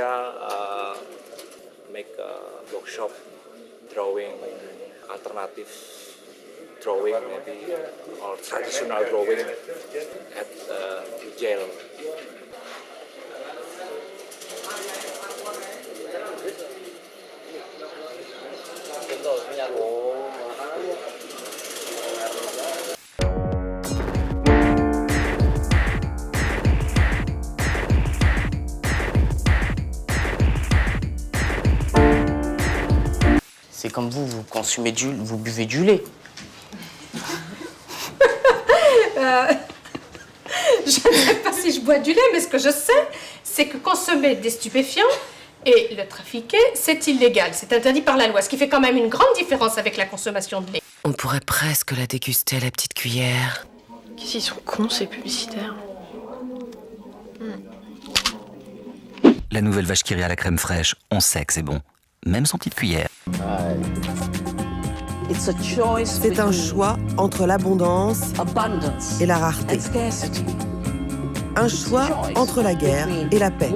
Dia make a workshop drawing, alternative drawing maybe, or traditional drawing at jail. C'est comme vous consommez vous buvez du lait. Je ne sais pas si je bois du lait, mais ce que je sais, c'est que consommer des stupéfiants et le trafiquer, c'est illégal. C'est interdit par la loi, ce qui fait quand même une grande différence avec la consommation de lait. On pourrait presque la déguster, la petite cuillère. Qu'est-ce qu'ils sont cons, ces publicitaires. La nouvelle vache qui rit à la crème fraîche, on sait que c'est bon. Même sans petite cuillère. C'est un choix entre l'abondance et la rareté. Un choix entre la guerre et la paix.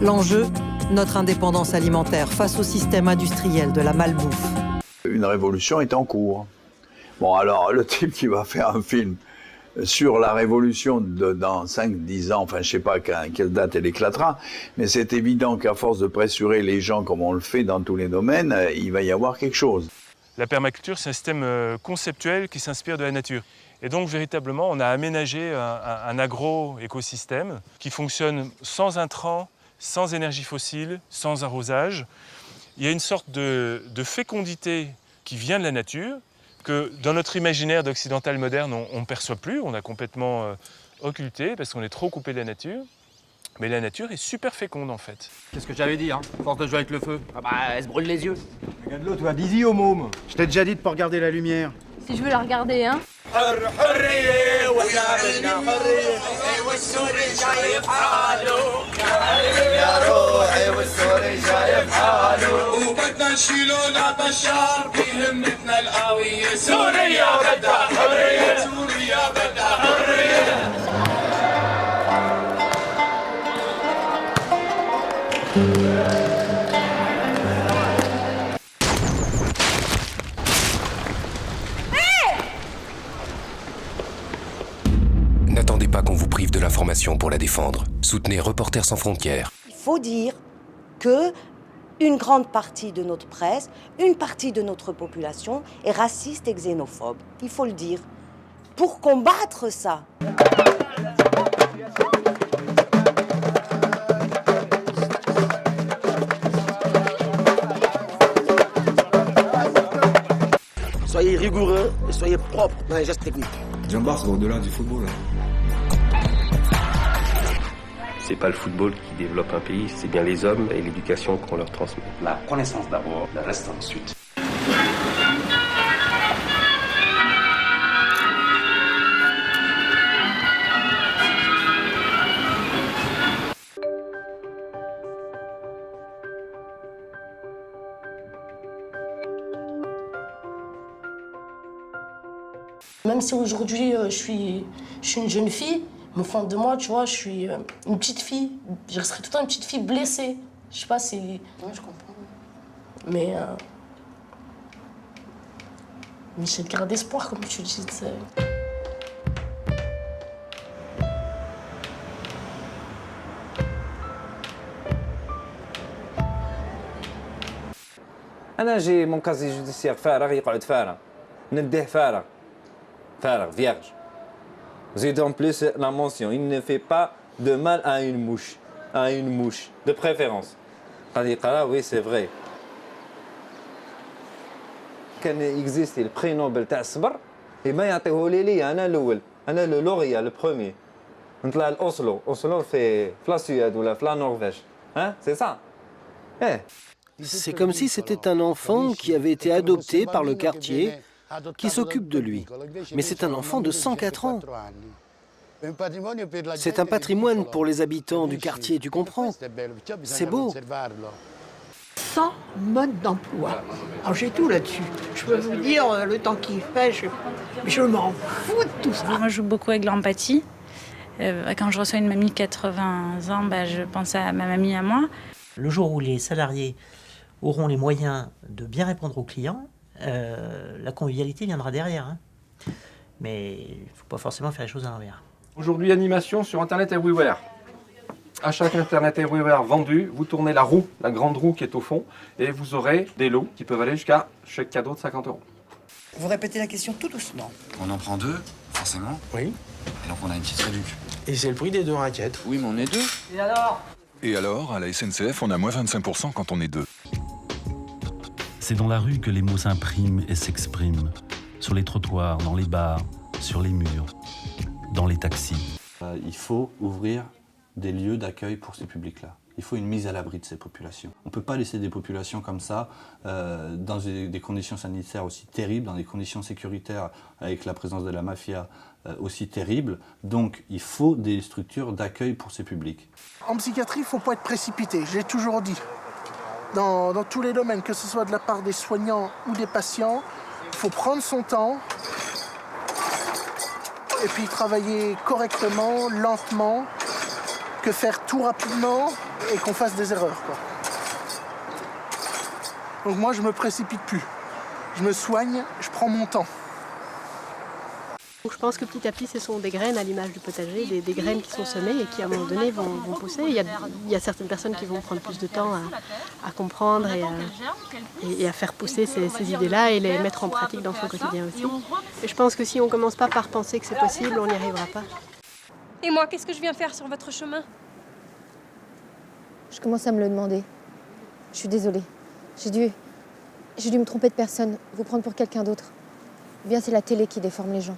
L'enjeu, notre indépendance alimentaire face au système industriel de la malbouffe. Une révolution est en cours. Bon, alors, le type qui va faire un film sur la révolution dans 5-10 ans, enfin je sais pas à quelle date elle éclatera, mais c'est évident qu'à force de pressurer les gens comme on le fait dans tous les domaines, il va y avoir quelque chose. La permaculture, c'est un système conceptuel qui s'inspire de la nature. Et donc véritablement, on a aménagé un agro-écosystème qui fonctionne sans intrants, sans énergie fossile, sans arrosage. Il y a une sorte de fécondité qui vient de la nature, que dans notre imaginaire d'occidental moderne, on ne perçoit plus, on a complètement occulté parce qu'on est trop coupé de la nature. Mais la nature est super féconde en fait. C'est ce que j'avais dit, hein, force de jouer avec le feu. Ah bah, elle se brûle les yeux. Regarde-le, toi, dis-y au môme. Je t'ai déjà dit de pas regarder la lumière. Si je veux la regarder, hein. N'attendez pas qu'on vous prive de l'information pour la défendre. Soutenez Reporters sans frontières. Il faut dire que une grande partie de notre presse, une partie de notre population est raciste et xénophobe. Il faut le dire. Pour combattre ça. Soyez rigoureux et soyez propre dans les gestes techniques. Jean-Bart, c'est au-delà du football. C'est pas le football qui développe un pays, c'est bien les hommes et l'éducation qu'on leur transmet. La connaissance d'abord, le reste ensuite. Même si aujourd'hui je suis une jeune fille, mais au fond de moi, tu vois, je suis une petite fille. Je resterai tout le temps une petite fille blessée. Je sais pas si... Ouais, je comprends. Mais j'ai le garde d'espoir, comme tu dis. أنا جي mon casier judiciaire فارغ يقعد فارغ نديه فارغ vierge. J'ai en plus la mention, il ne fait pas de mal à une mouche, de préférence. Oui, c'est vrai. كان existe le prix Nobel تاع الصبر ما يعطيه لي أنا الأول أنا le lauréat le premier نطلع l'Oslo في la Suède ولا في la Norvège hein c'est ça C'est comme si c'était un enfant qui avait été adopté par le quartier, qui s'occupe de lui. Mais c'est un enfant de 104 ans. C'est un patrimoine pour les habitants du quartier, tu comprends? C'est beau. 100 modes d'emploi. Alors j'ai tout là-dessus. Je peux vous dire, le temps qu'il fait, je m'en fous de tout ça. Moi, je joue beaucoup avec l'empathie. Quand je reçois une mamie de 80 ans, je pense à ma mamie, à moi. Le jour où les salariés auront les moyens de bien répondre aux clients, la convivialité viendra derrière. Hein. Mais il ne faut pas forcément faire les choses à l'envers. Aujourd'hui, animation sur Internet Everywhere. À chaque Internet Everywhere vendu, vous tournez la roue, la grande roue qui est au fond, et vous aurez des lots qui peuvent aller jusqu'à chèque cadeau de 50 €. Vous répétez la question tout doucement. On en prend 2, forcément. Oui. Et donc on a une petite réduction. Et c'est le prix des 2 raquettes. Oui, mais on est 2. Et alors? Et alors, à la SNCF, on a moins 25% quand on est 2. C'est dans la rue que les mots s'impriment et s'expriment. Sur les trottoirs, dans les bars, sur les murs, dans les taxis. Il faut ouvrir des lieux d'accueil pour ces publics-là. Il faut une mise à l'abri de ces populations. On ne peut pas laisser des populations comme ça, dans des conditions sanitaires aussi terribles, dans des conditions sécuritaires avec la présence de la mafia aussi terribles. Donc il faut des structures d'accueil pour ces publics. En psychiatrie, il ne faut pas être précipité, j'ai toujours dit. Dans tous les domaines, que ce soit de la part des soignants ou des patients, il faut prendre son temps et puis travailler correctement, lentement, que faire tout rapidement et qu'on fasse des erreurs, quoi. Donc moi, je me précipite plus. Je me soigne, je prends mon temps. Donc je pense que petit à petit, ce sont des graines à l'image du potager, des graines qui sont semées et qui à un moment donné vont pousser. Il y a certaines personnes qui vont prendre plus de temps à comprendre et à faire pousser ces idées-là et les mettre en pratique dans son quotidien aussi. Et je pense que si on ne commence pas par penser que c'est possible, on n'y arrivera pas. Et moi, qu'est-ce que je viens faire sur votre chemin? Je commence à me le demander. Je suis désolée. J'ai dû me tromper de personne, vous prendre pour quelqu'un d'autre. Ou bien c'est la télé qui déforme les gens.